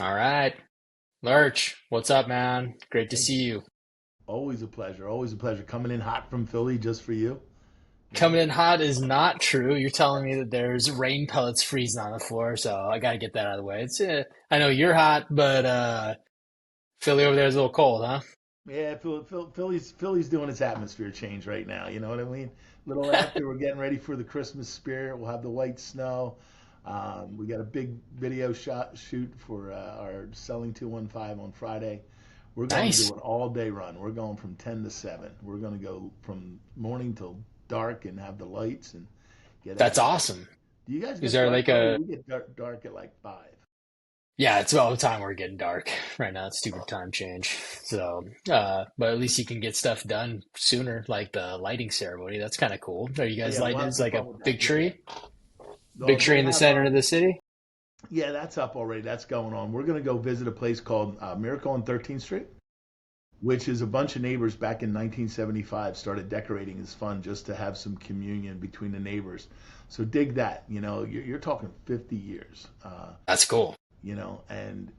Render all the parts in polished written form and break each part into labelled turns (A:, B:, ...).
A: All right. Lerch, what's up, man? Great to
B: Hey,
A: see you.
B: always a pleasure. Always a pleasure. Coming in hot from Philly just for you. Yeah.
A: Coming in hot is not true. You're telling me that there's rain pellets freezing on the floor, so I got to get that out of the way. I know you're hot, but Philly over there is a little cold, huh?
B: Yeah, Philly's doing its atmosphere change right now. You know what I mean? A little after we're getting ready for the Christmas spirit. We'll have the white snow. We got a big video shoot for our Selling 215 on Friday. We're going to do
A: Nice.
B: an all day run. We're going from 10 to 7. We're going to go from morning till dark and have the lights and get
A: That's
B: everything.
A: awesome.
B: Do you guys
A: Is
B: get
A: there
B: dark
A: like
B: early?
A: a
B: We get dark at like 5.
A: Yeah, it's about the time we're getting dark right now. It's stupid time change. So, but at least you can get stuff done sooner, like the lighting ceremony. That's kind of cool. Are you
B: Oh
A: guys
B: yeah, we'll
A: lighting?
B: have
A: It's
B: some
A: like a
B: fun with that.
A: big
B: Yeah.
A: tree, big tree
B: We'll
A: in the
B: have
A: center of the city.
B: yeah, that's up already. That's going on. We're gonna go visit a place called Miracle on 13th Street, which is a bunch of neighbors back in 1975 started decorating as fun just to have some communion between the neighbors. So dig that. You know, you're talking 50 years.
A: That's cool.
B: And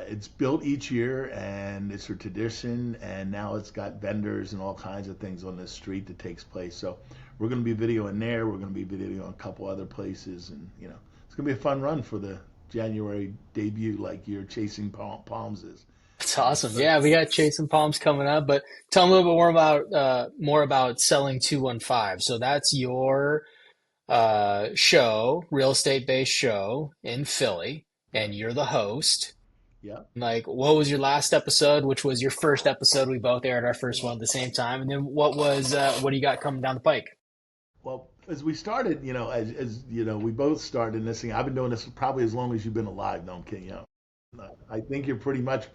B: it's built each year, and it's a tradition. And now it's got vendors and all kinds of things on this street that takes place. So we're going to be videoing there. We're going to be videoing a couple other places, and it's going to be a fun run for the January debut, like your Chasing Palms is.
A: It's awesome.
B: So
A: Yeah, we got Chasing Palms coming up, but tell me a little bit more about Selling 215. So that's your show, real estate based show in Philly,
B: right,
A: and you're the host.
B: yeah.
A: Like, what was your last episode? Which was your first episode? We both aired our first one at the same time. And then what do you got coming down the pike?
B: Well, as we started, as we both started in this thing. I've been doing this probably as long as you've been alive. No, I'm kidding. I think you're pretty much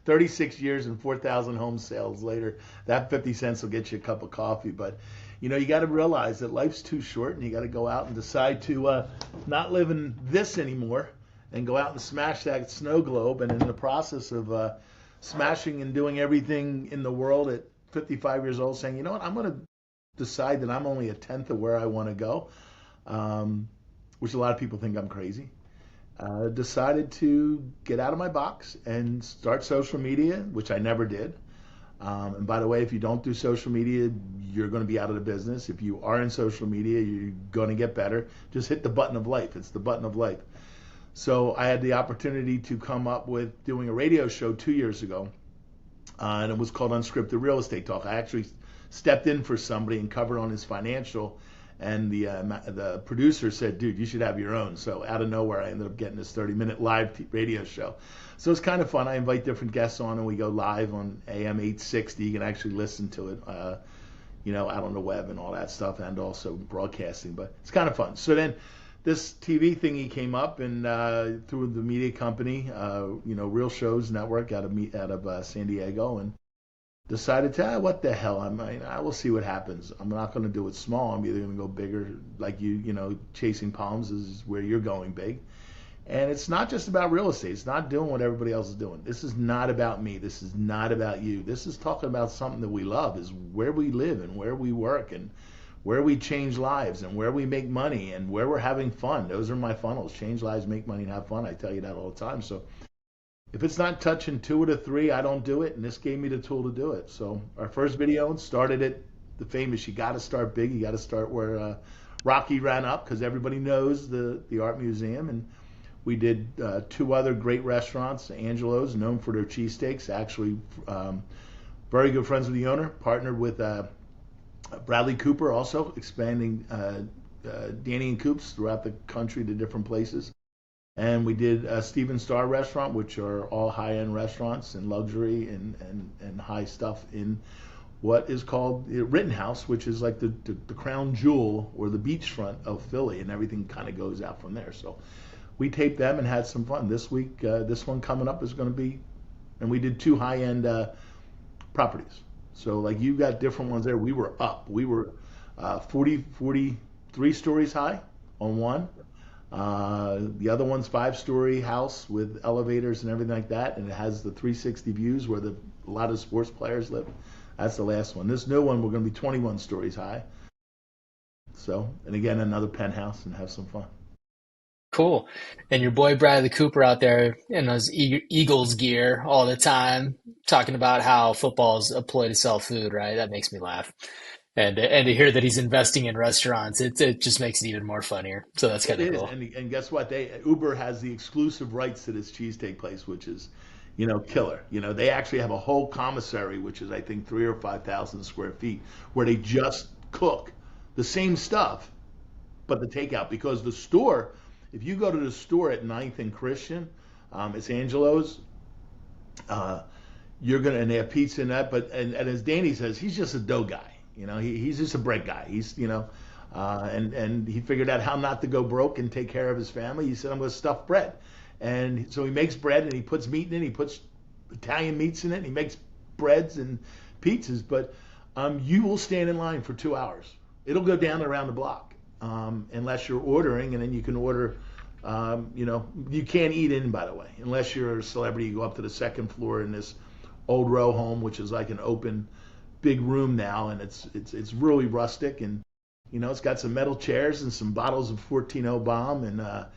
B: 36 years and 4,000 home sales later. That 50 cents will get you a cup of coffee. But you got to realize that life's too short, and you got to go out and decide to not live in this anymore, and go out and smash that snow globe. And in the process of smashing and doing everything in the world at 55 years old, saying, you know what, I'm going to decide that I'm only a tenth of where I want to go, um, which a lot of people think I'm crazy. Decided to get out of my box and start social media, which I never did. And by the way, if you don't do social media, you're going to be out of the business. If you are in social media, you're going to get better. Just hit the button of life. It's the button of life. So I had the opportunity to come up with doing a radio show 2 years ago, and it was called Unscripted Real Estate Talk. I actually stepped in for somebody and covered on his financial, and the producer said, "Dude, you should have your own." So out of nowhere, I ended up getting this 30-minute live radio show. So it's kind of fun. I invite different guests on, and we go live on AM 860. You can actually listen to it, out on the web and all that stuff, and also broadcasting. But it's kind of fun. So then this TV thingy came up, and through the media company, Real Shows Network out of San Diego, and decided to, what the hell? I will see what happens. I'm not going to do it small. I'm either going to go bigger, like Chasing Palms is where you're going big. And it's not just about real estate. It's not doing what everybody else is doing. This is not about me. This is not about you. This is talking about something that we love, is where we live and where we work and where we change lives and where we make money and where we're having fun. Those are my funnels. Change lives, make money, and have fun. I tell you that all the time. So if it's not touching 2 of the 3, I don't do it. And this gave me the tool to do it. So our first video started at the famous, you got to start big. You got to start where Rocky ran up, because everybody knows the art museum. And we did 2 other great restaurants, Angelo's, known for their cheesesteaks. Actually, very good friends with the owner, partnered with Bradley Cooper, also expanding Danny and Coops throughout the country to different places. And we did a Steven Star restaurant, which are all high-end restaurants and luxury and high stuff in what is called Rittenhouse, which is like the crown jewel or the beachfront of Philly, and everything kind of goes out from there. So we taped them and had some fun. This week, this one coming up is going to be, and we did 2 high-end properties. So like you got different ones there. We were up. We were 43 stories high on one. The other one's 5-story house with elevators and everything like that, and it has the 360 views where a lot of sports players live. That's the last one. This new one, we're going to be 21 stories high. So, and again, another penthouse, and have some fun.
A: Cool. And your boy Bradley Cooper out there in those Eagles gear all the time, talking about how football is a ploy to sell food, right? That makes me laugh. And to hear that he's investing in restaurants, it just makes it even more funnier. So that's
B: It
A: kind of
B: is,
A: cool.
B: and guess what? They Uber has the exclusive rights to this cheesesteak place, which is, killer. They actually have a whole commissary, which is I think 3 or 5 thousand square feet, where they just cook the same stuff, but the takeout. Because the store, if you go to the store at Ninth and Christian, it's Angelo's. Uh, you're gonna and they have pizza and that, but and as Danny says, he's just a dough guy. He's just a bread guy. And he figured out how not to go broke and take care of his family. He said, I'm going to stuff bread. And so he makes bread and he puts meat in it. He puts Italian meats in it. And he makes breads and pizzas. But you will stand in line for 2 hours. It'll go down around the block unless you're ordering. And then you can order, you can't eat in, by the way, unless you're a celebrity. You go up to the second floor in this old row home, which is like an open big room now. And it's really rustic. And it's got some metal chairs and some bottles of 14 bomb and a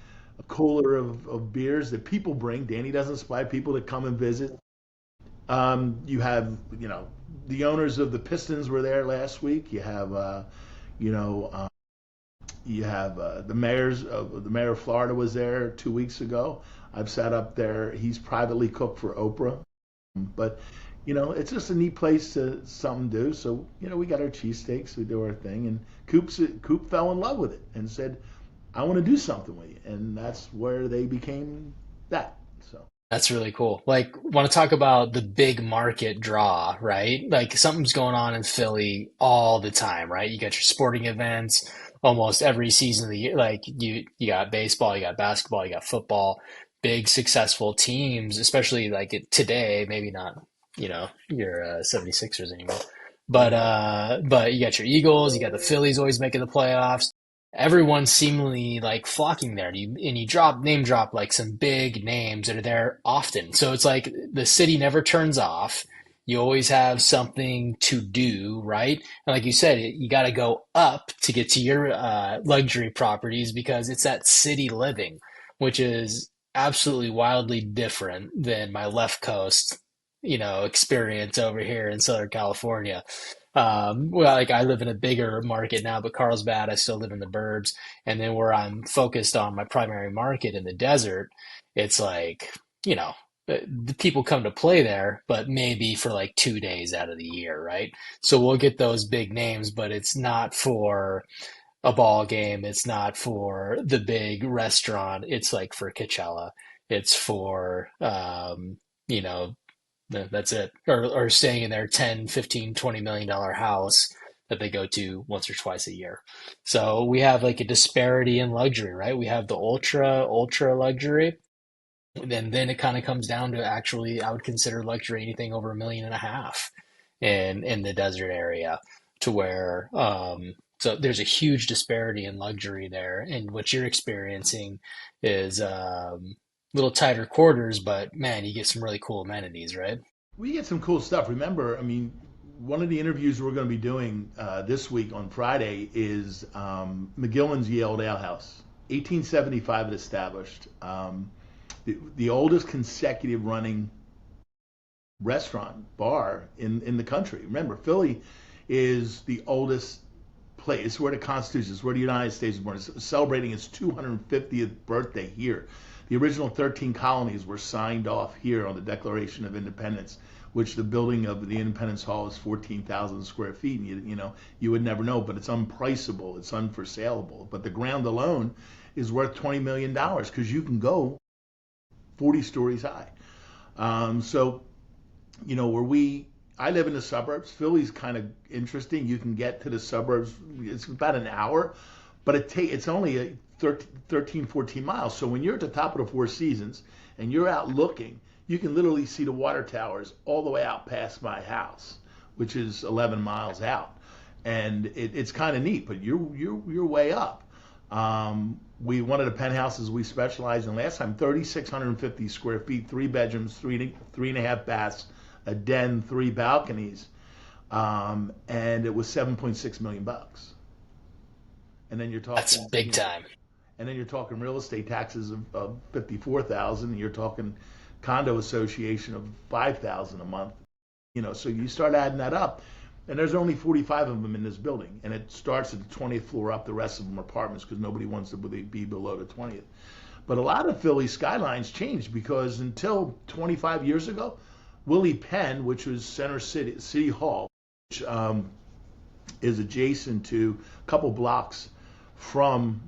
B: cooler of beers that people bring. Danny doesn't supply people that come and visit. You have, the owners of the Pistons were there last week. You have, you know, um, the mayor of Florida was there 2 weeks ago. I've sat up there. He's privately cooked for Oprah. But it's just a neat place to something to do. So we got our cheesesteaks, we do our thing, and Coop fell in love with it and said, "I want to do something with you," and that's where they became that. So
A: That's really cool. Like, want to talk about the big market draw, right? Like, something's going on in Philly all the time, right? You got your sporting events almost every season of the year. Like, you got baseball, you got basketball, you got football, big successful teams, especially like today, maybe not, your 76ers anymore. But you got your Eagles, you got the Phillies always making the playoffs. Everyone's seemingly like flocking there. And you name drop like some big names that are there often. So it's like the city never turns off. You always have something to do, right? And like you said, you got to go up to get to your luxury properties because it's that city living, which is absolutely wildly different than my left coast, experience over here in Southern California. Well, like I live in a bigger market now, but Carlsbad, I still live in the burbs. And then where I'm focused on my primary market in the desert, it's like, you know, the people come to play there, but maybe for like 2 days out of the year, right? So we'll get those big names, but it's not for a ball game. It's not for the big restaurant. It's like for Coachella. It's for, you know, that's it. Or staying in their 10, 15, $20 million house that they go to once or twice a year. So we have like a disparity in luxury, right? We have the ultra luxury. And then it kind of comes down to actually, I would consider luxury anything over 1.5 million in the desert area to where, so there's a huge disparity in luxury there. And what you're experiencing is, little tighter quarters, but man, you get some really cool amenities, right?
B: we get some cool stuff. Remember, I mean, one of the interviews we're going to be doing this week on Friday is McGillin's Yale Ale House. 1875 it established. The oldest consecutive running restaurant bar in the country. Remember, Philly is the oldest place where the Constitution is, where the United States was born. It's celebrating its 250th birthday here. The original 13 colonies were signed off here on the Declaration of Independence, which the building of the Independence Hall is 14,000 square feet. And you would never know, but it's unpriceable, it's unforesalable. But the ground alone is worth $20 million because you can go 40 stories high. So where I live in the suburbs. Philly's kind of interesting. You can get to the suburbs. It's about an hour, but it's only 13, 14 miles. So when you're at the top of the Four Seasons and you're out looking, you can literally see the water towers all the way out past my house, which is 11 miles out. And it's kind of neat, but you're way up. One of the penthouses we specialized in last time, 3,650 square feet, 3 bedrooms, three and a half baths, a den, 3 balconies, and it was 7.6 million bucks. And then you're
A: That's
B: talking,
A: big time.
B: and then you're talking real estate taxes of 54,000, and you're talking condo association of 5,000 a month. So you start adding that up, and there's only 45 of them in this building, and it starts at the 20th floor up. The rest of them are apartments because nobody wants to be below the 20th. But a lot of Philly skylines changed because until 25 years ago, Willie Penn, which was City Hall, which is adjacent to a couple blocks from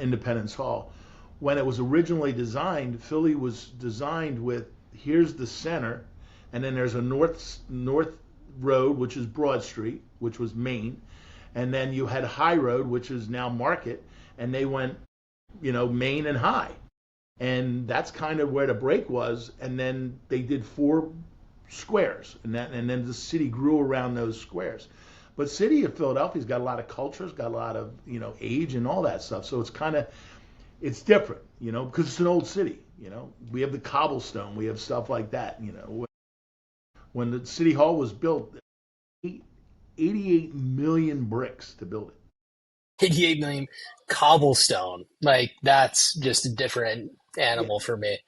B: Independence Hall. When it was originally designed, Philly was designed with here's the center, and then there's a north road, which is Broad Street, which was Main, and then you had High Road, which is now Market, and they went, Main and High, and that's kind of where the break was. And then they did 4 squares, and then the city grew around those squares. But city of Philadelphia's got a lot of culture, it's got a lot of age and all that stuff. So it's different, because it's an old city. We have the cobblestone, we have stuff like that. When the city hall was built, 88 million bricks to build it.
A: 88 million cobblestone. Like that's just a different
B: Yeah,
A: animal for me.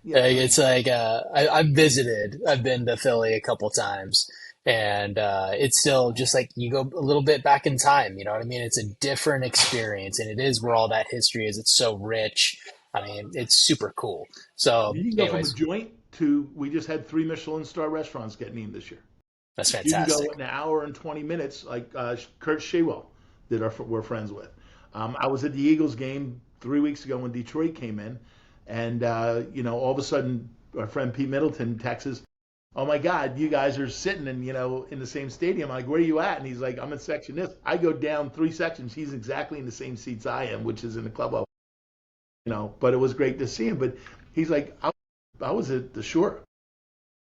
B: yeah.
A: Like, it's like I've visited. I've been to Philly a couple times, and it's still just like you go a little bit back in time. You know what I mean? It's a different experience, and it is where all that history is. It's so rich. I mean, it's super cool. So,
B: You can go from a
A: anyways,
B: joint to we just had 3 Michelin star restaurants get named this year.
A: that's
B: You can go
A: fantastic.
B: in an hour and 20 minutes, like Kurt Shewell that we're friends with. I was at the Eagles game 3 weeks ago when Detroit came in, and all of a sudden our friend Pete Middleton texts, "Oh my God, you guys are sitting in the same stadium." I'm like, "Where are you at?" And he's like, "I'm in section this." I go down 3 sections. He's exactly in the same seats I am, which is in the club. But it was great to see him. But he's like, I was at the shore.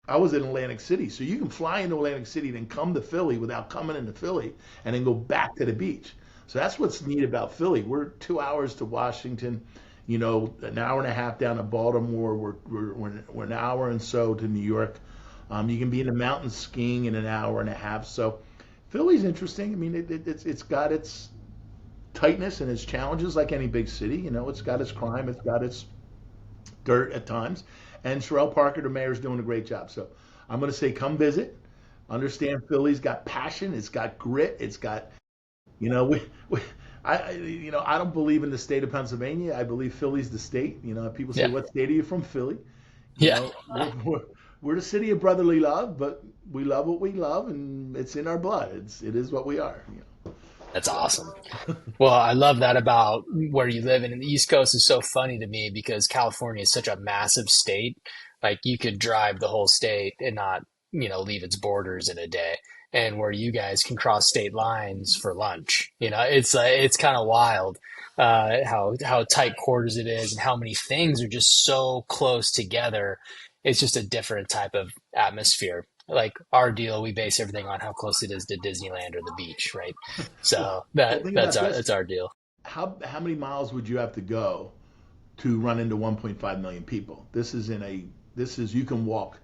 B: I was in Atlantic City. So you can fly into Atlantic City, then come to Philly without coming into Philly, and then go back to the beach. So that's what's neat about Philly. We're 2 hours to Washington, an hour and a half down to Baltimore. We're an hour and so to New York. You can be in the mountains skiing in an hour and a half. So Philly's interesting. I mean, it's got its tightness and its challenges like any big city. It's got its crime, it's got its dirt at times. And Sherelle Parker, the mayor, is doing a great job. So I'm going to say, come visit. Understand Philly's got passion. It's got grit. It's got, we I don't believe in the state of Pennsylvania. I believe Philly's the state. People say,
A: Yeah,
B: what state are you from? Philly.
A: yeah,
B: We're the city of brotherly love, but we love what we love, and it's in our blood. It is what we are.
A: that's awesome. Well, I love that about where you live. And the East Coast is so funny to me because California is such a massive state. Like you could drive the whole state and not, leave its borders in a day. And where you guys can cross state lines for lunch, it's kind of wild how tight quarters it is and how many things are just so close together. It's just a different type of atmosphere. Like our deal, we base everything on how close it is to Disneyland or the beach, right?
B: Well,
A: So
B: well,
A: that
B: think
A: that's
B: about
A: our
B: this.
A: that's our deal.
B: How many miles would you have to go to run into 1.5 million people? This is you can walk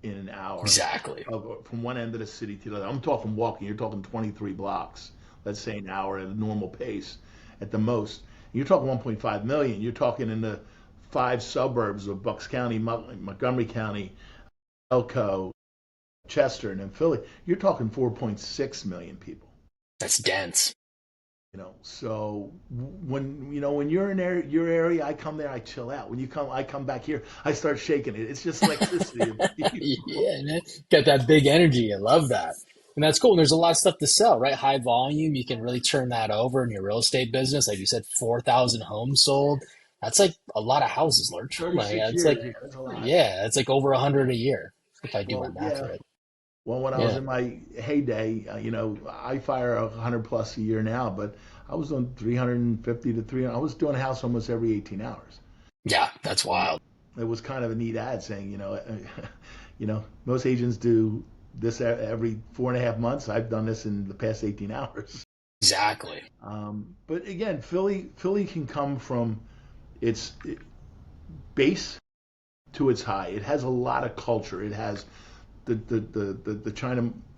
B: in an hour
A: Exactly.
B: from one end of the city to the other. I'm talking walking. You're talking 23 blocks. Let's say an hour at a normal pace, at the most. You're talking 1.5 million. You're talking in the 5 suburbs of Bucks County, Montgomery County, Elko, Chester, and then Philly. You're talking 4.6 million people.
A: That's dense.
B: So when you're in your area, I come there, I chill out. When you come, I come back here, I start shaking it. It's just electricity of people.
A: Yeah, man. Got that big energy. I love that. And that's cool. And there's a lot of stuff to sell, right? High volume. You can really turn that over in your real estate business. Like you said, 4,000 homes sold. That's like a lot of houses, Lerch. Like
B: 36
A: it's like,
B: years, yeah, that's a lot.
A: yeah, it's like over 100 a year if I do my
B: Well,
A: math
B: yeah.
A: right.
B: Well, when I was
A: Yeah,
B: in my heyday, I fire 100 plus a year now, but I was doing 350 to 300. I was doing a house almost every 18 hours.
A: yeah, that's wild.
B: It was kind of a neat ad saying, most agents do this every 4.5 months. I've done this in the past 18 hours.
A: Exactly.
B: But again, Philly can come from its base to its high. It has a lot of culture. It has the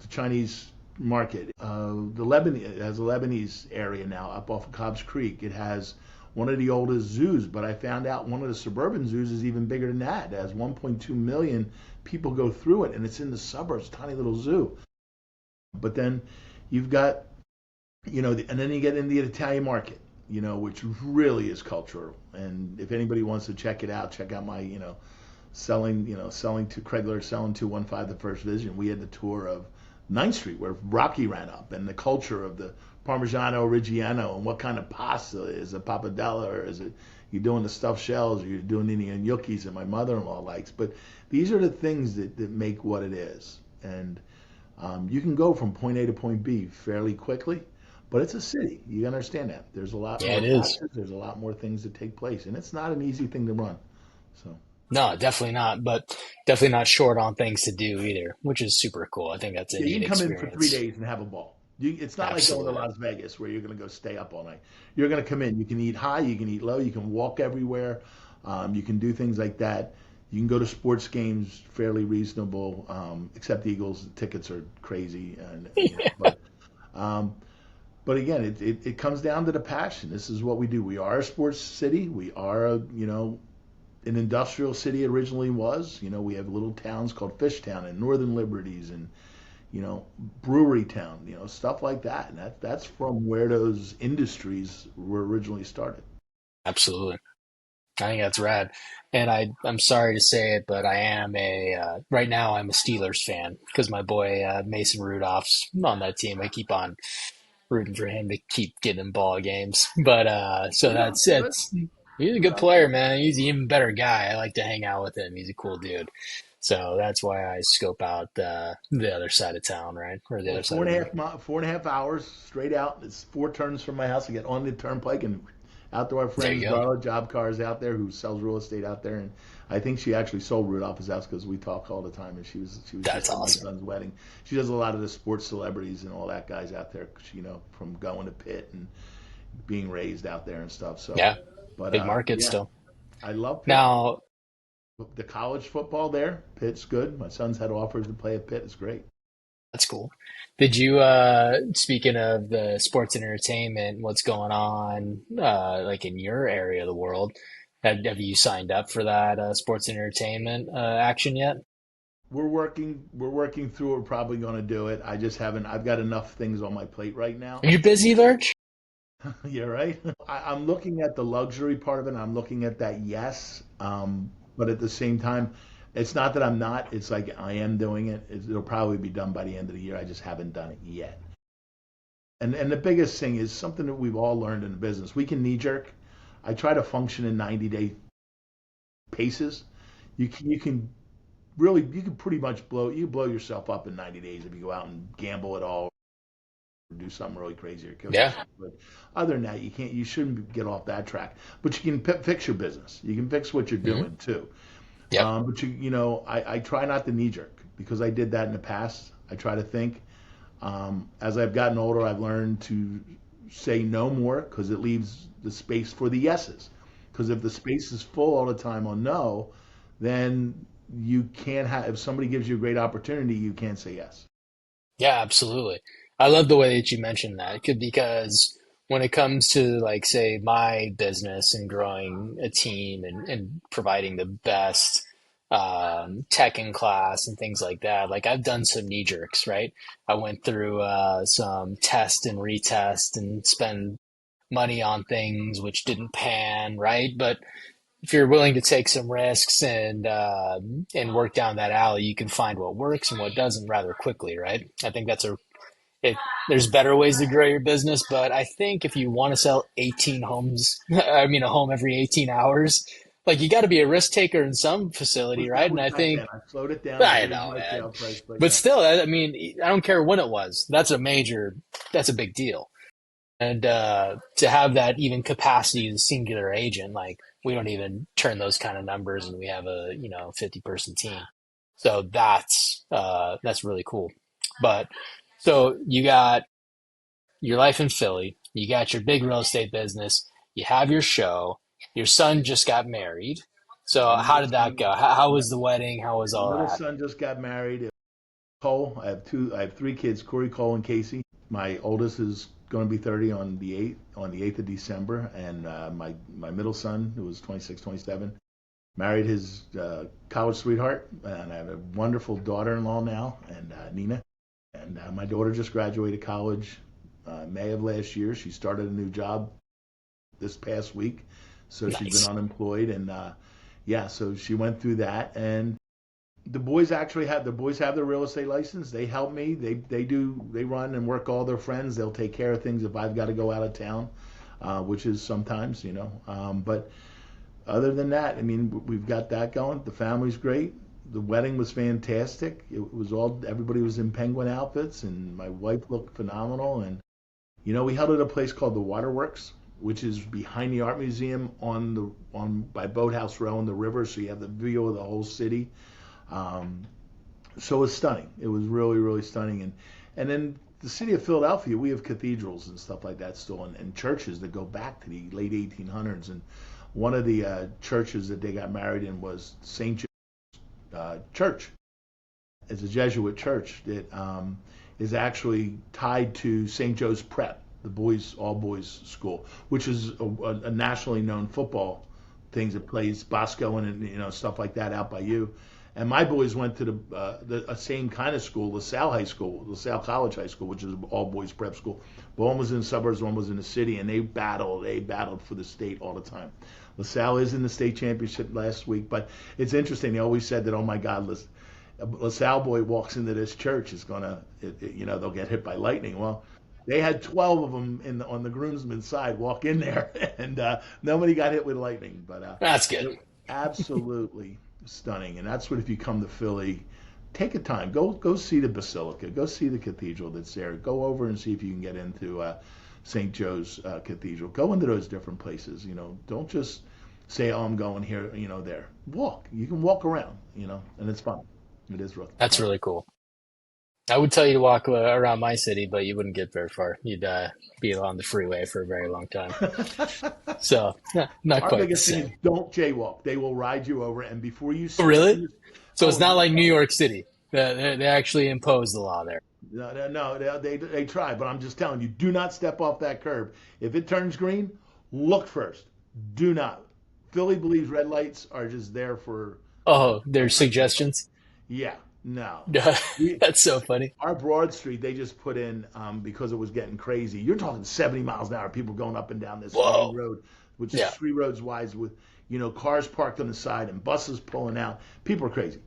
B: Chinese market. It has a Lebanese area now up off of Cobb's Creek. It has one of the oldest zoos. But I found out one of the suburban zoos is even bigger than that. It has 1.2 million people go through it, and it's in the suburbs, tiny little zoo. But then you've got, and then you get into the Italian market, which really is cultural. And if anybody wants to check it out, check out my, selling to Craig Lerch, selling 215 the First Vision. We had the tour of Ninth Street where Rocky ran up, and the culture of the Parmigiano Reggiano, and what kind of pasta is it, pappardelle, or is it you're doing the stuffed shells, or you're doing the gnocchis that my mother-in-law likes. But these are the things that make what it is. And you can go from point A to point B fairly quickly, but it's a city. You understand that. There's a lot
A: Yeah,
B: more
A: it is.
B: taxes. There's a lot more things that take place, and it's not an easy thing to run. So
A: No, definitely not, but definitely not short on things to do either, which is super cool. I think that's a
B: yeah, you
A: neat
B: can come in for three
A: experience.
B: days and have a ball. It's not like going to
A: Absolutely.
B: Las Vegas where you're going to go stay up all night. You're going to come in. You can eat high. You can eat low. You can walk everywhere. You can do things like that. You can go to sports games fairly reasonable, except the Eagles. The tickets are crazy, and um, but again, it comes down to the passion. This is what we do. We are a sports city. We are an industrial city originally was. We have little towns called Fishtown and Northern Liberties and Brewery Town, stuff like that. And that's from where those industries were originally started.
A: Absolutely. I think that's rad. And I'm sorry to say it, but I am right now I'm a Steelers fan because my boy Mason Rudolph's on that team. I keep on rooting for him to keep getting in ball games. But so
B: Yeah,
A: that's
B: good.
A: it's he's a good
B: Yeah.
A: player, man. He's an even better guy. I like to hang out with him. He's a cool dude. So that's why I scope out the other side of town, right? Or the
B: Well,
A: other side of the river.
B: 4.5 hours straight out. It's 4 turns from my house. I get on the turnpike and out to our
A: There
B: friends.
A: you go.
B: Darla Job Cars out there who sells real estate out there, and I think she actually sold Rudolph's house because we talk all the time. And she was
A: That's
B: just at my
A: awesome.
B: son's wedding. She does a lot of the sports celebrities and all that guys out there. From going to Pitt and being raised out there and stuff. So,
A: Yeah,
B: but
A: big market
B: yeah,
A: still.
B: I love Pitt.
A: Now,
B: The college football there, Pitt's good. My son's had offers to play at Pitt. It's great.
A: that's cool. Did you, speaking of the sports and entertainment, what's going on, like in your area of the world, have you signed up for that sports and entertainment action yet?
B: We're working through it. We're probably going to do it. I just haven't. I've got enough things on my plate right now.
A: Are you busy, Lurch?
B: Yeah, right. I'm looking at the luxury part of it. I'm looking at that, yes. But at the same time, it's not that I'm not. It's like I am doing it. It'll probably be done by the end of the year. I just haven't done it yet. And the biggest thing is something that we've all learned in the business. We can knee jerk. I try to function in 90-day paces. You can really you can pretty much blow yourself up in 90 days if you go out and gamble at all or do something really crazy or kill
A: Yeah.
B: yourself. But other than that, you shouldn't get off that track. But you can fix your business. You can fix what you're
A: Hmm.
B: doing too.
A: Yep.
B: But I try not to knee jerk because I did that in the past. I try to think. As I've gotten older, I've learned to say no more because it leaves the space for the yeses. Because if the space is full all the time on no, then you can't have. If somebody gives you a great opportunity, you can't say yes.
A: Yeah, absolutely. I love the way that you mentioned that because when it comes to like say my business and growing a team and providing the best tech in class and things like that, like I've done some knee jerks, right? I went through some test and retest and spend money on things which didn't pan, right? But if you're willing to take some risks and work down that alley, you can find what works and what doesn't rather quickly, right? I think that's a it, there's better ways to grow your business, but I think if you want to sell 18 homes, I mean a home every 18 hours, like you got to be a risk taker in some facility, right? And
B: Which
A: I
B: I
A: think
B: can. I slowed it down. I've
A: I
B: raised
A: know,
B: my
A: man,
B: sale price, but
A: but
B: yeah.
A: still, I mean, I don't care when it was. That's a big deal. And to have that even capacity as a singular agent, like we don't even turn those kind of numbers, and we have a 50-person team. So that's really cool. But so you got your life in Philly, you got your big real estate business, you have your show, your son just got married. So
B: My
A: how
B: middle
A: did that
B: son,
A: go? How
B: my,
A: was the wedding? How was
B: my
A: all
B: middle
A: that?
B: son just got married. Cole. I have three kids, Corey, Cole, and Casey. My oldest is going to be 30 on the 8th of December, and my middle son, who was 26, 27, married his college sweetheart, and I have a wonderful daughter-in-law now, and Nina. And my daughter just graduated college May of last year. She started a new job this past week, so she's been
A: Nice.
B: unemployed, and yeah, so she went through that, and the boys have their real estate license. They help me. They run and work all their friends. They'll take care of things if I've got to go out of town, which is sometimes, but other than that, I mean, we've got that going. The family's great. The wedding was fantastic. Everybody was in penguin outfits, and my wife looked phenomenal. And we held it at a place called the Waterworks, which is behind the art museum on by Boathouse Row on the river, so you have the view of the whole city. Um, so it was stunning. It was really, really stunning. And then the city of Philadelphia, we have cathedrals and stuff like that still, and churches that go back to the late 1800s. And one of the churches that they got married in was St. Joe's Church. It's a Jesuit church that is actually tied to St. Joe's Prep, the all boys school, which is a nationally known football things that plays Bosco and stuff like that out by you. And my boys went to the same kind of school, LaSalle High School, LaSalle College High School, which is an all boys prep school. But one was in the suburbs, one was in the city, and they battled. They battled for the state all the time. LaSalle is in the state championship last week, but it's interesting. They always said that, oh my God, a LaSalle boy walks into this church is they'll get hit by lightning. Well, they had 12 of them on the groomsmen's side walk in there, and nobody got hit with lightning. But
A: That's good.
B: it, absolutely stunning. And that's what, if you come to Philly, take a time. Go see the Basilica. Go see the cathedral that's there. Go over and see if you can get into St. Joe's Cathedral. Go into those different places. Don't just say, "Oh, I'm going here." There. Walk. You can walk around. And it's fun. It is real
A: That's
B: fun.
A: really cool. I would tell you to walk around my city, but you wouldn't get very far. You'd be on the freeway for a very long time. So, not
B: Our
A: quite the
B: biggest thing is
A: same.
B: don't jaywalk. They will ride you over, and before you
A: Oh,
B: step
A: really?
B: in,
A: So it's
B: oh,
A: not
B: you
A: like New York City. They actually impose the law there.
B: no, no, no, they try, but I'm just telling you, do not step off that curb. If it turns green, look first. Do not. Philly believes red lights are just there for
A: Oh, there's
B: comfort.
A: suggestions.
B: Yeah, no. We,
A: That's so funny.
B: our Broad Street, they just put in because it was getting crazy. You're talking 70 miles an hour, people going up and down this main
A: Whoa.
B: road, which is
A: Yeah.
B: 3 roads wide with cars parked on the side and buses pulling out. People are crazy.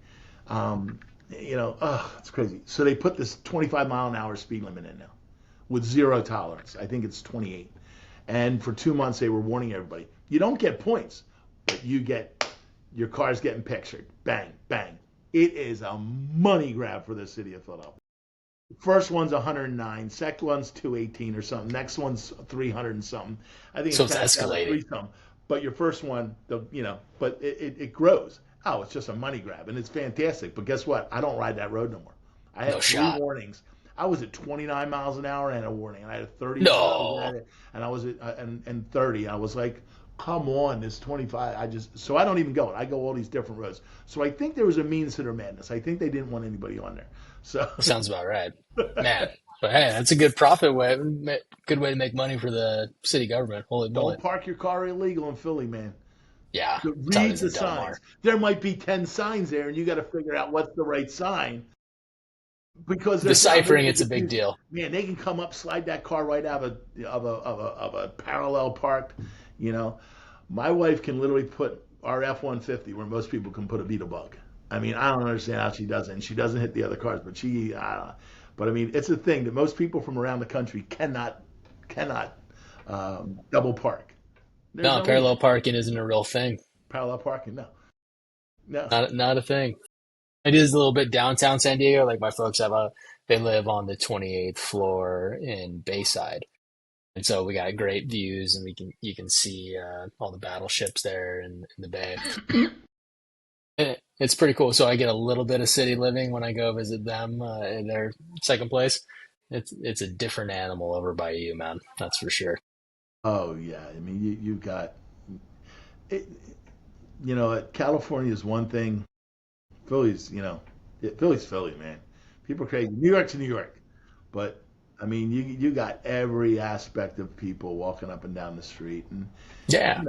B: It's crazy. So they put this 25-mile-an-hour speed limit in now with zero tolerance. I think it's 28. And for 2 months, they were warning everybody, you don't get points, but your car's getting pictured. Bang, bang. It is a money grab for the city of Philadelphia. First one's 109, second one's 218 or something. Next one's 300 and something. I think
A: So
B: it's
A: it's
B: capped out at
A: escalating.
B: three something. But your first one, but it grows. Oh, it's just a money grab, and it's fantastic. But guess what? I don't ride that road no more. I
A: No
B: had three
A: shot.
B: warnings. I was at 29 miles an hour and a warning, and I had 35
A: No.
B: and I was at and 30. I was like, come on, this 25. So I don't even go. I go all these different roads. So I think there was a means to their madness. I think they didn't want anybody on there. So
A: Sounds about right. Man. But hey, that's a good profit way. Good way to make money for the city government. Holy moly.
B: don't park your car illegal in Philly, man.
A: Yeah. That's how it
B: Read
A: is
B: the
A: in
B: signs.
A: Delmar.
B: There might be 10 signs there, and you got to figure out what's the right sign because there's not
A: Deciphering
B: multiple
A: it's a big
B: confusion.
A: deal.
B: Man, they can come up, slide that car right out of a parallel park. You know, my wife can literally put our F-150 where most people can put a beetle bug. I mean, I don't understand how she does it. And she doesn't hit the other cars, but but I mean, it's a thing that most people from around the country cannot double park. There's
A: No,
B: no reason.
A: parallel parking isn't a real thing.
B: Parallel parking, no, no.
A: Not a thing. It is a little bit downtown San Diego. Like my folks they live on the 28th floor in Bayside. And so we got great views and you can see all the battleships there in the bay. It's pretty cool. So I get a little bit of city living when I go visit them in their second place. It's a different animal over by you, man. That's for sure.
B: Oh yeah, I mean you got it, California is one thing. Philly's Philly, man. People are crazy. New York's New York, but I mean, you got every aspect of people walking up and down the street, and
A: Yeah.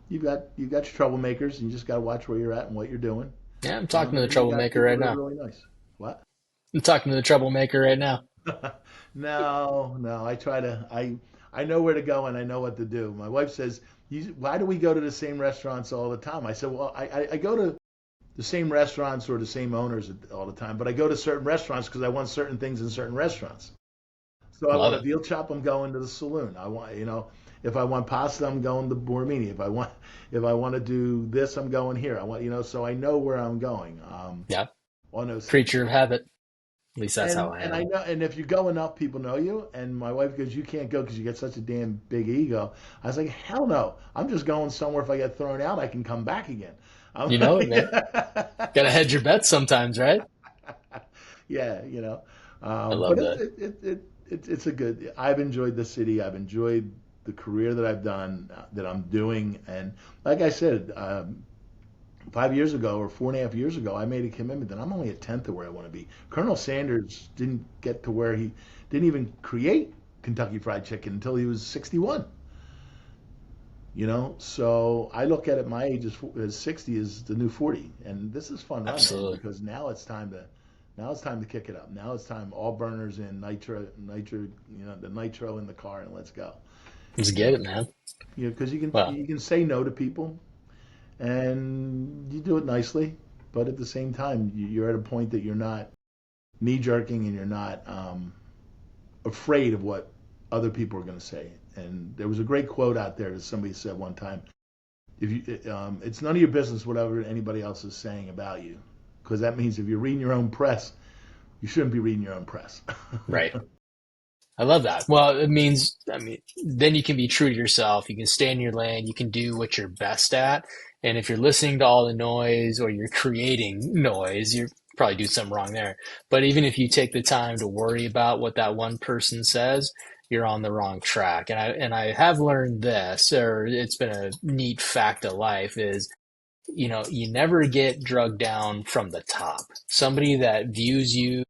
B: you've got your troublemakers, and you just got to watch where you're at and what you're doing.
A: Yeah, I'm talking to
B: And
A: the
B: then you got
A: troublemaker
B: people
A: right
B: that are
A: now.
B: really nice. What?
A: I'm talking to the troublemaker right now.
B: No, no. I know where to go and I know what to do. My wife says, "Why do we go to the same restaurants all the time?" I said, "Well, I go to the same restaurants or the same owners all the time, but I go to certain restaurants because I want certain things in certain restaurants. So I
A: Love
B: want a
A: it.
B: veal chop, I'm going to the saloon. I want, if I want pasta, I'm going to Bormini. If I want to do this, I'm going here. I want, so I know where I'm going
A: Yeah.
B: on those things.
A: Creature of habit. At least that's how I
B: And I
A: am.
B: know, and if you go enough, people know you. And my wife goes, "You can't go because you get such a damn big ego." I was like, "Hell no! I'm just going somewhere. If I get thrown out, I can come back again." I'm
A: You know it,
B: like,
A: man. Gotta hedge your bets sometimes, right?
B: yeah,
A: I
B: but
A: love that.
B: it's a good. I've enjoyed the city. I've enjoyed the career that I've done, that I'm doing, and like I said, 5 years ago or 4.5 years ago, I made a commitment that I'm only a tenth of where I want to be. Colonel Sanders didn't get to where he didn't even create Kentucky Fried Chicken until he was 61. So I look at it, my age as 60 is the new 40, and this is fun run, man,
A: Absolutely.
B: because now it's time to kick it up. Now it's time, all burners in, nitro, the nitro in the car, and let's go.
A: Let's
B: You
A: get
B: know,
A: it, man.
B: because you can
A: Well,
B: you can say no to people, and you do it nicely, but at the same time, you're at a point that you're not knee jerking and you're not afraid of what other people are going to say. And there was a great quote out there that somebody said one time: "If it's none of your business whatever anybody else is saying about you, because that means if you're reading your own press, you shouldn't be reading your own press."
A: right. I love that. Well, it means, I mean, then you can be true to yourself. You can stay in your lane. You can do what you're best at. And if you're listening to all the noise or you're creating noise, you're probably doing something wrong there. But even if you take the time to worry about what that one person says, you're on the wrong track. And I have learned this, or it's been a neat fact of life, is you never get drugged down from the top. Somebody that views you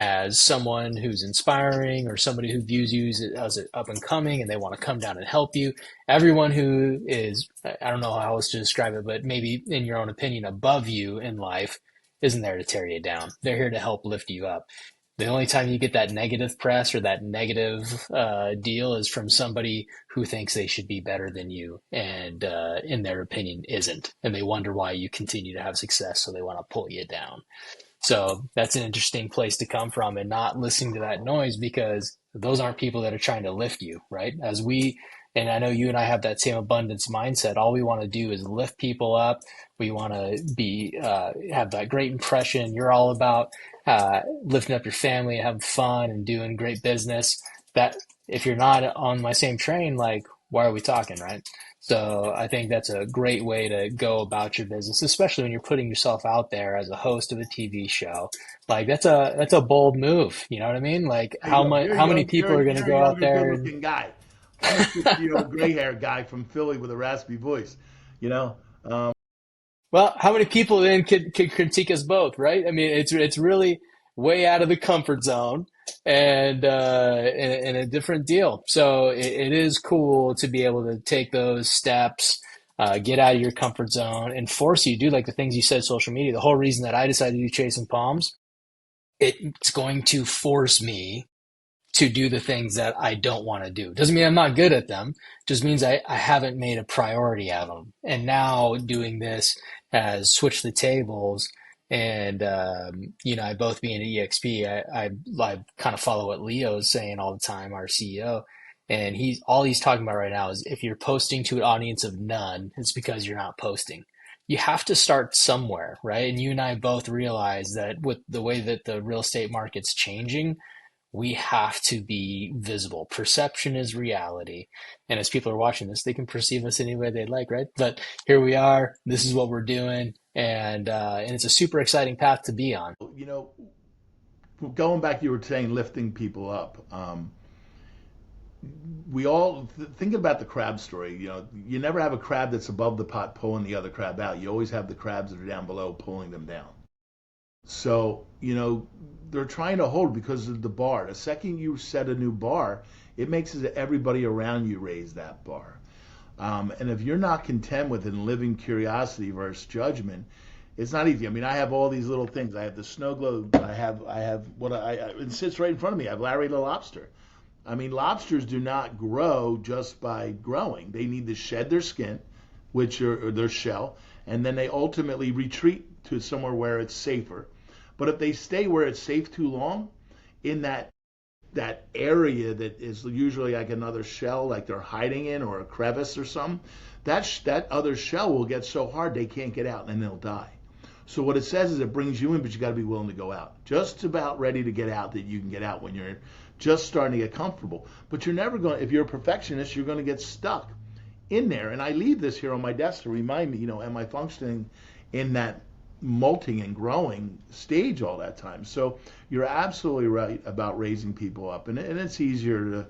A: as someone who's inspiring or somebody who views you as up and coming and they want to come down and help you. Everyone who is, I don't know how else to describe it, but maybe in your own opinion, above you in life isn't there to tear you down. They're here to help lift you up. The only time you get that negative press or that negative deal is from somebody who thinks they should be better than you and, in their opinion, isn't. And they wonder why you continue to have success, so they want to pull you down. So that's an interesting place to come from and not listening to that noise because those aren't people that are trying to lift you, right? And I know you and I have that same abundance mindset. All we want to do is lift people up. We want to have that great impression. You're all about lifting up your family, having fun, and doing great business. That if you're not on my same train, like, why are we talking, right? So I think that's a great way to go about your business, especially when you're putting yourself out there as a host of a TV show. Like that's a bold move. You know what I mean? Like
B: There you go. You're
A: how many
B: young.
A: people
B: You're
A: are going to
B: you're a
A: go out
B: younger,
A: there and
B: good-looking guy. I'm a 60-year-old gray-haired guy from Philly with a raspy voice. You know, um,
A: well, how many people then could critique us both, right? I mean, it's really way out of the comfort zone and a different deal. So it is cool to be able to take those steps, get out of your comfort zone, and force you to do like the things you said, social media. The whole reason that I decided to do Chasing Palms, it's going to force me to do the things that I don't want to do. Doesn't mean I'm not good at them. Just means I haven't made a priority of them. And now doing this has switched the tables. And I both being at EXP, I kind of follow what Leo's saying all the time, our CEO. And he's talking about right now is if you're posting to an audience of none, it's because you're not posting. You have to start somewhere, right? And you and I both realize that with the way that the real estate market's changing, we have to be visible. Perception is reality. And as people are watching this, they can perceive us any way they like, right? But here we are. This is what we're doing. And it's a super exciting path to be on.
B: you know, going back, you were saying lifting people up. We all thinking about the crab story. You never have a crab that's above the pot pulling the other crab out. You always have the crabs that are down below pulling them down. So, they're trying to hold because of the bar. The second you set a new bar, it makes it that everybody around you raise that bar. And if you're not content with it and living curiosity versus judgment, it's not easy. I mean, I have all these little things. I have the snow globe. I have it sits right in front of me. I have Larry the lobster. I mean, lobsters do not grow just by growing. They need to shed their skin, which are or their shell, and then they ultimately retreat to somewhere where it's safer. But if they stay where it's safe too long, in that area that is usually like another shell, like they're hiding in, or a crevice or something, that other shell will get so hard they can't get out and they'll die. So what it says is it brings you in, but you got to be willing to go out. Just about ready to get out that you can get out when you're just starting to get comfortable. But you're never going. If you're a perfectionist, you're going to get stuck in there. And I leave this here on my desk to remind me. Am I functioning in that molting and growing stage all that time? So you're absolutely right about raising people up, and it's easier to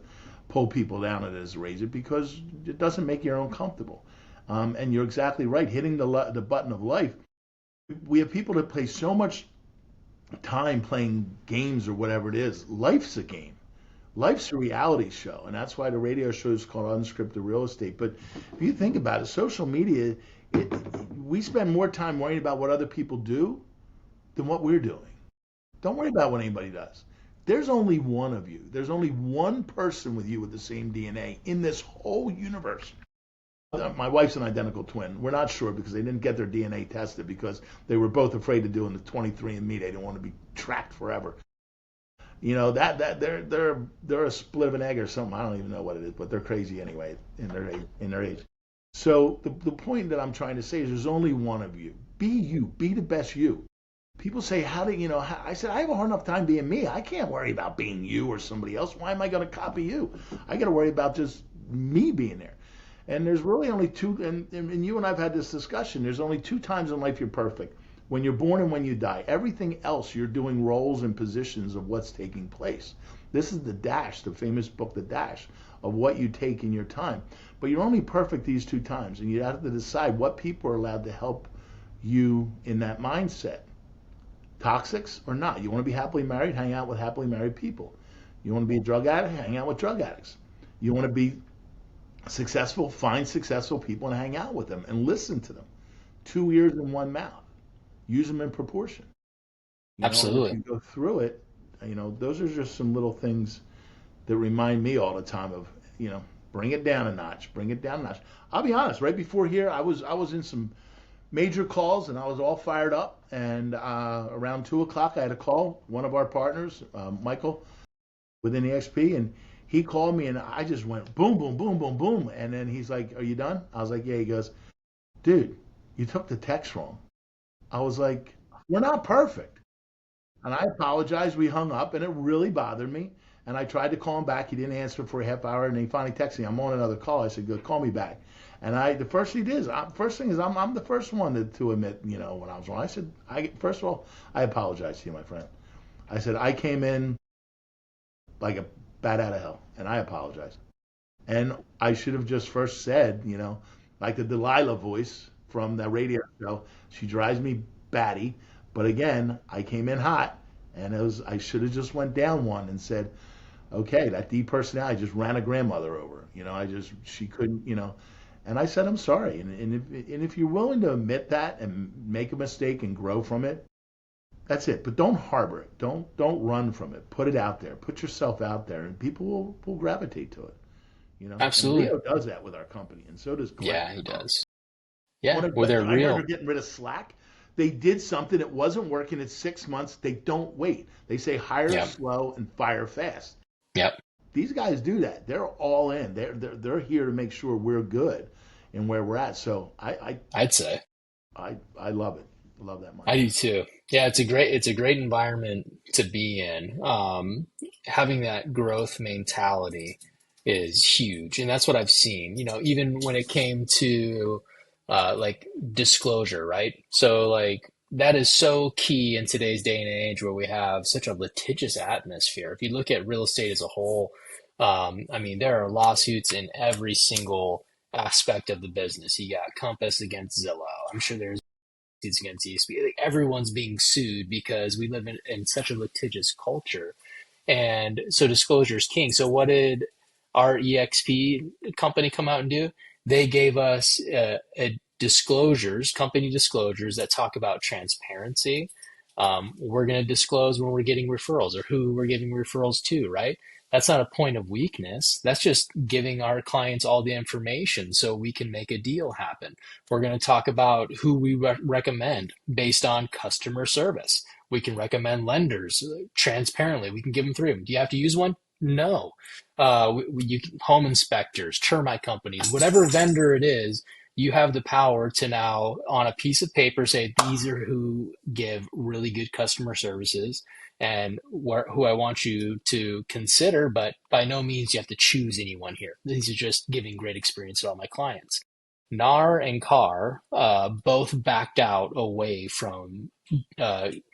B: pull people down than it is to raise it because it doesn't make you uncomfortable. And you're exactly right. Hitting the button of life, we have people that play so much time playing games or whatever it is. Life's a game. Life's a reality show, and that's why the radio show is called Unscripted Real Estate. But if you think about it, social media, it, we spend more time worrying about what other people do than what we're doing. Don't worry about what anybody does. There's only one of you. There's only one person with you with the same DNA in this whole universe. My wife's an identical twin. We're not sure because they didn't get their DNA tested because they were both afraid of doing the 23andMe. They didn't want to be tracked forever. That they're a split of an egg or something. I don't even know what it is, but they're crazy anyway in their age. So the point that I'm trying to say is there's only one of you. Be you. Be the best you. People say, how do you know? I said, I have a hard enough time being me. I can't worry about being you or somebody else. Why am I going to copy you? I got to worry about just me being there. And there's really only two, and you and I've had this discussion. There's only two times in life you're perfect: when you're born and when you die. Everything else, you're doing roles and positions of what's taking place. This is the dash, the famous book, The Dash, of what you take in your time. But you're only perfect these two times, and you have to decide what people are allowed to help you in that mindset. Toxics or not. You want to be happily married, hang out with happily married people. You want to be a drug addict, hang out with drug addicts. You want to be successful, find successful people and hang out with them and listen to them. Two ears and one mouth. Use them in proportion. And as
A: Absolutely.
B: you go through it, those are just some little things that remind me all the time of, bring it down a notch, bring it down a notch. I'll be honest, right before here, I was in some major calls and I was all fired up. And around 2 o'clock, I had a call, one of our partners, Michael, within the XP, and he called me and I just went boom, boom, boom, boom, boom. And then he's like, "Are you done?" I was like, "Yeah." He goes, "Dude, you took the text wrong." I was like, "We're not perfect." And I apologized. We hung up and it really bothered me. And I tried to call him back. He didn't answer for a half hour. And he finally texted me, "I'm on another call." I said, "Good, call me back." And the first thing he did is, first thing is, I'm the first one to admit, when I was wrong. I said, first of all, I apologize to you, my friend. I said, I came in like a bat out of hell, and I apologize. And I should have just first said, like the Delilah voice from that radio show, she drives me batty. But again, I came in hot, and I should have just went down one and said, okay, that D personality just ran a grandmother over. She couldn't. And I said, I'm sorry. And if you're willing to admit that and make a mistake and grow from it, that's it. But don't harbor it. Don't run from it. Put it out there. Put yourself out there, and people will gravitate to it. And
A: Absolutely.
B: Leo does that with our company, and so does Glenn.
A: Yeah, he does.
B: One
A: Yeah,
B: of
A: well, they're
B: I heard
A: real.
B: they're getting rid of Slack. They did something that wasn't working. It's 6 months. They don't wait. They say hire
A: Yep.
B: slow and fire fast.
A: Yep.
B: These guys do that. They're all in. They're here to make sure we're good and where we're at. So
A: I'd say.
B: I love it. I love that
A: I
B: mindset.
A: do too. Yeah, it's a great environment to be in. Having that growth mentality is huge, and that's what I've seen. Even when it came to like disclosure, right? So like that is so key in today's day and age where we have such a litigious atmosphere. If you look at real estate as a whole, I mean, there are lawsuits in every single aspect of the business. You got Compass against Zillow. I'm sure there's lawsuits against ESP. Like, everyone's being sued because we live in such a litigious culture. And so disclosure is king. So what did our EXP company come out and do? They gave us disclosures, company disclosures that talk about transparency. We're going to disclose when we're getting referrals or who we're giving referrals to, right? That's not a point of weakness. That's just giving our clients all the information so we can make a deal happen. We're going to talk about who we recommend based on customer service. We can recommend lenders transparently. We can give them three of them. Do you have to use one? No. Home inspectors, termite companies, whatever vendor it is, you have the power to now, on a piece of paper, say these are who give really good customer services and who I want you to consider, but by no means you have to choose anyone here. These are just giving great experience to all my clients. NAR and CAR both backed out away from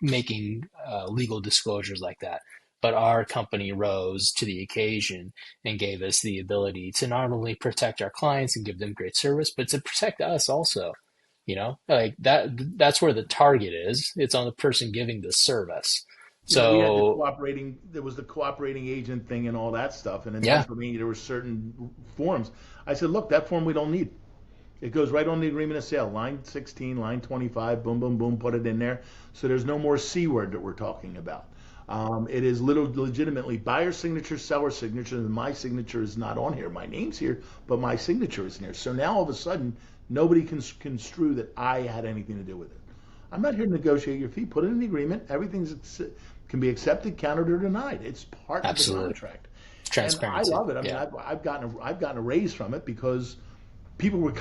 A: making legal disclosures like that. But our company rose to the occasion and gave us the ability to not only protect our clients and give them great service, but to protect us also. Like that's where the target is. It's on the person giving the service.
B: We had the
A: So
B: cooperating, there was the cooperating agent thing and all that stuff. And in
A: yeah,
B: Pennsylvania, there were certain forms. I said, look, that form we don't need. It goes right on the agreement of sale, line 16, line 25, boom, boom, boom, put it in there. So there's no more C word that we're talking about. It is legitimately buyer signature, seller signature, and my signature is not on here. My name's here, but my signature is in here. So now all of a sudden, nobody can construe that I had anything to do with it. I'm not here to negotiate your fee. Put it in the agreement. Everything can be accepted, countered, or denied. It's part of the
A: absolutely.
B: contract, and I
A: Transparency.
B: love it. I mean,
A: Yeah.
B: I've gotten a raise from it because people were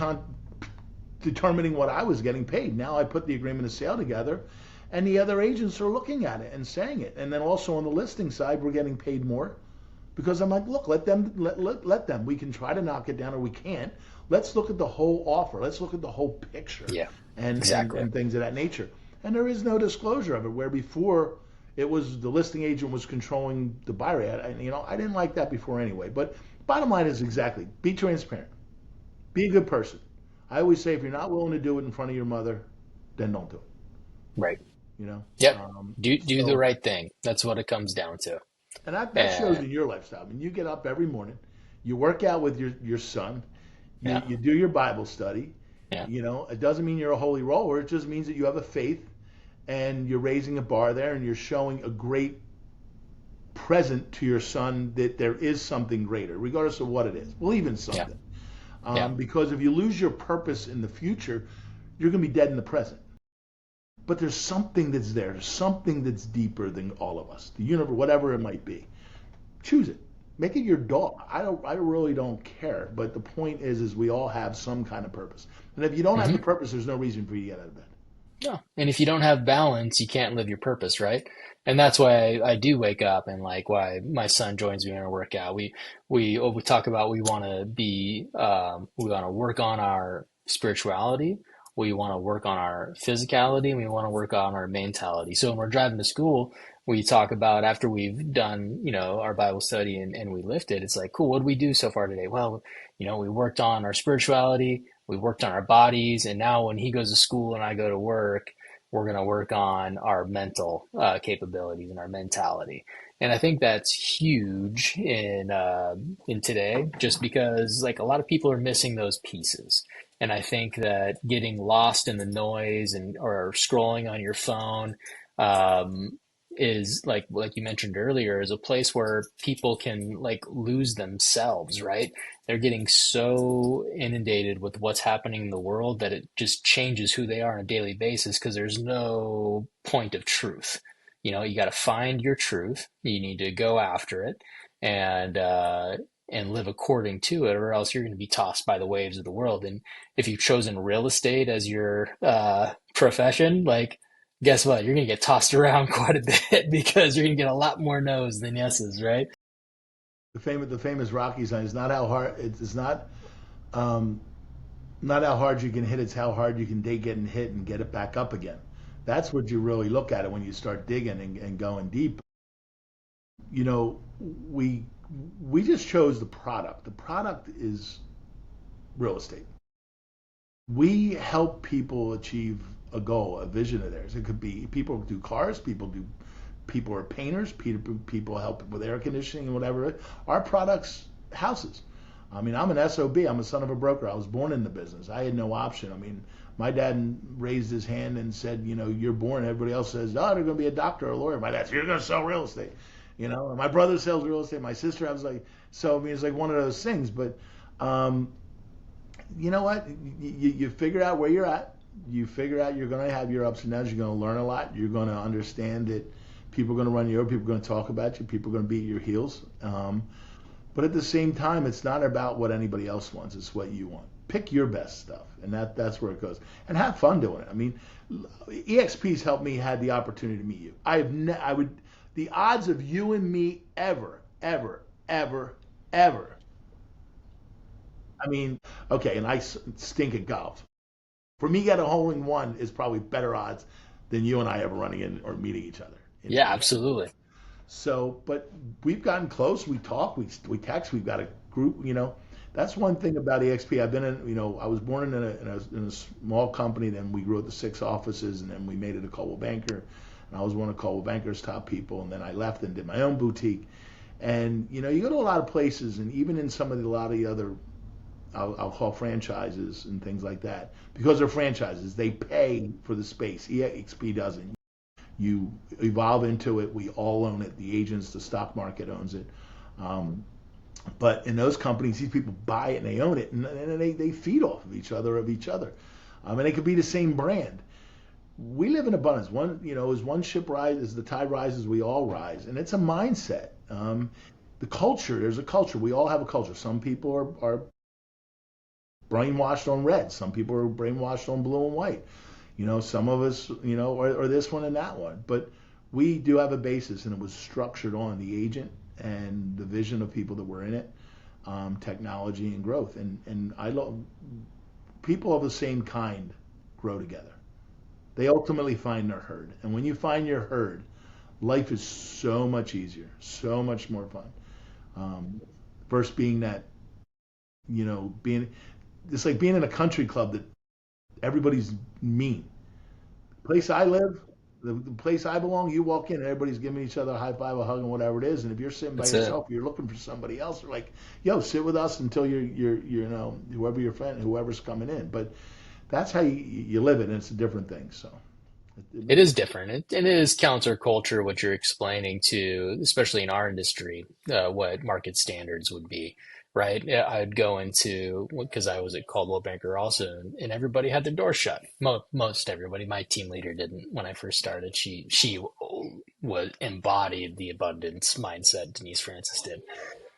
B: determining what I was getting paid. Now I put the agreement of sale together, and the other agents are looking at it and saying it. And then also on the listing side, we're getting paid more because I'm like, look, let them. We can try to knock it down or we can't. Let's look at the whole offer. Let's look at the whole picture
A: Yeah.
B: and
A: Exactly.
B: and things of that nature. And there is no disclosure of it. Where before it was the listing agent was controlling the buyer ad. I didn't like that before anyway. But bottom line is exactly be transparent. Be a good person. I always say if you're not willing to do it in front of your mother, then don't do it.
A: Right.
B: You know.
A: Yep.
B: Um,
A: Do the
B: so
A: right thing. That's what it comes down to.
B: and that shows
A: And
B: in your lifestyle. I mean, you get up every morning, you work out with your son,
A: yeah.
B: you do your Bible study.
A: Yeah.
B: It doesn't mean you're a holy roller. It just means that you have a faith and you're raising a bar there and you're showing a great present to your son that there is something greater, regardless of what it is. Believe in
A: Yeah.
B: something.
A: Yeah.
B: Because if you lose your purpose in the future, you're going to be dead in the present. But there's something that's there. There's something that's deeper than all of us. The universe, whatever it might be. Choose it. Make it your dog. I really don't care. But the point is we all have some kind of purpose. And if you don't have the
A: Hmm.
B: purpose, there's no reason for you to get out of bed.
A: Yeah. And if you don't have balance, you can't live your purpose, right? And that's why I do wake up and like why my son joins me in a workout. We talk about we want to work on our spirituality, we want to work on our physicality, and we want to work on our mentality. So when we're driving to school, we talk about after we've done, our Bible study and we lifted, it's like, cool, what did we do so far today? Well, we worked on our spirituality, we worked on our bodies, and now when he goes to school and I go to work, we're going to work on our mental capabilities and our mentality. And I think that's huge in today, just because like a lot of people are missing those pieces. And I think that getting lost in the noise and or scrolling on your phone um, is like you mentioned earlier, is a place where people can like lose themselves, right? They're getting so inundated with what's happening in the world that it just changes who they are on a daily basis because there's no point of truth. You got to find your truth. You need to go after it and live according to it, or else you're going to be tossed by the waves of the world. And if you've chosen real estate as your profession, like guess what? You're going to get tossed around quite a bit because you're going to get a lot more no's than yeses, right?
B: The famous Rocky sign is not how hard it's um, not how hard you can hit, it's how hard you can dig getting hit and get it back up again. That's what you really look at it when you start digging and going deep. You know, we we just chose the product. The product is real estate. We help people achieve a goal, a vision of theirs. It could be people do cars, people are painters, people help with air conditioning and whatever. Our products, houses. I mean, I'm an SOB. I'm a son of a broker. I was born in the business. I had no option. I mean, my dad raised his hand and said, you know, you're born. Everybody else says, oh, they're going to be a doctor or a lawyer. My dad said, you're going to sell real estate. You know, and my brother sells real estate. My sister, I was like, so I mean, it's like one of those things. But um, you know what? You figure out where you're at. You figure out you're going to have your ups and downs. You're going to learn a lot. You're going to understand that people are going to run you over. People are going to talk about you. People are going to beat your heels. But at the same time, it's not about what anybody else wants. It's what you want. Pick your best stuff, and that's where it goes. And have fun doing it. I mean, EXP's helped me had the opportunity to meet you. I would the odds of you and me ever. I mean, okay, and I stink at golf. For me, get a hole in one is probably better odds than you and I ever running in or meeting each other.
A: Yeah, absolutely.
B: So, but we've gotten close. We talk. We text. We've got a group. You know, that's one thing about EXP. I've been in. You know, I was born in a small company. Then we grew up to 6 offices, and then we made it a Coldwell Banker. And I was one of Coldwell Banker's top people. And then I left and did my own boutique. And you know, you go to a lot of places, and even in some of a lot of the other, I'll call franchises and things like that, because they're franchises. They pay for the space. EXP doesn't. You evolve into it. We all own it. The agents, the stock market owns it. Um, but in those companies, these people buy it and they own it, and they feed off of each other. And it could be the same brand. We live in abundance. One, you know, as one ship rises, as the tide rises, we all rise, and it's a mindset. The culture, there's a culture. We all have a culture. Some people are brainwashed on red. Some people are brainwashed on blue and white. You know, some of us, you know, are this one and that one. But we do have a basis, and it was structured on the agent and the vision of people that were in it, technology and growth. And I love people of the same kind grow together. They ultimately find their herd. And when you find your herd, life is so much easier, so much more fun. Um, First being that, you know, being it's like being in a country club that everybody's mean. The place I live, the place I belong, you walk in and everybody's giving each other a high five, a hug, and whatever it is. And if you're sitting by
A: That's it.
B: yourself, you're looking for somebody else. They're like, "Yo, sit with us until you're you know whoever your friend, whoever's coming in." But that's how you live it, and it's a different thing. So it
A: It
B: makes
A: is different. It is counterculture what you're explaining to, especially in our industry, what market standards would be, right? Yeah, I'd go into, because I was at Coldwell Banker also, and everybody had their door shut. Most everybody. My team leader didn't when I first started. She was embodied the abundance mindset. Denise Francis did.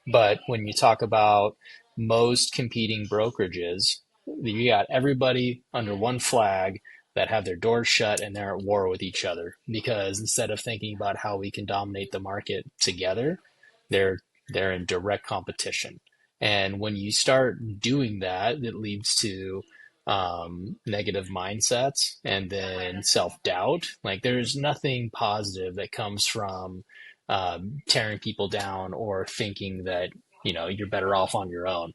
A: But when you talk about most competing brokerages, you got everybody under one flag that have their doors shut and they're at war with each other because instead of thinking about how we can dominate the market together, they're they're in direct competition. And when you start doing that, it leads to negative mindsets and then self doubt. Like there's nothing positive that comes from tearing people down or thinking that you're better off on your own.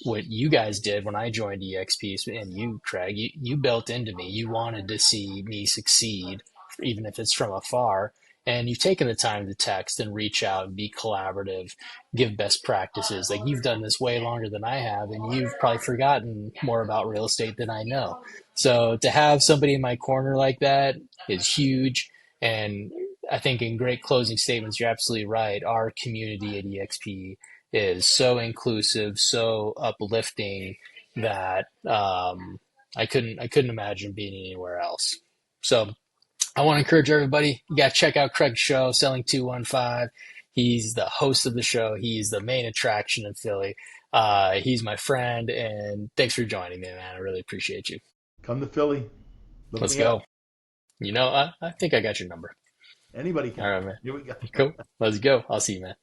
A: What you guys did when I joined EXP, and you, Craig, you built into me. You wanted to see me succeed, even if it's from afar. And you've taken the time to text and reach out and be collaborative, give best practices. Like you've done this way longer than I have, and you've probably forgotten more about real estate than I know. So to have somebody in my corner like that is huge. And I think in great closing statements, you're absolutely right. Our community at EXP is so inclusive, so uplifting that I couldn't imagine being anywhere else. So I want to encourage everybody. You got to check out Craig's show, Selling 215. He's the host of the show. He's the main attraction in Philly. He's my friend, and thanks for joining me, man. I really appreciate you.
B: come to Philly, look
A: Let's
B: me up.
A: go. I think I got your number.
B: Anybody
A: All
B: can.
A: right, man.
B: Here we go.
A: Cool. Let's go. I'll see you, man.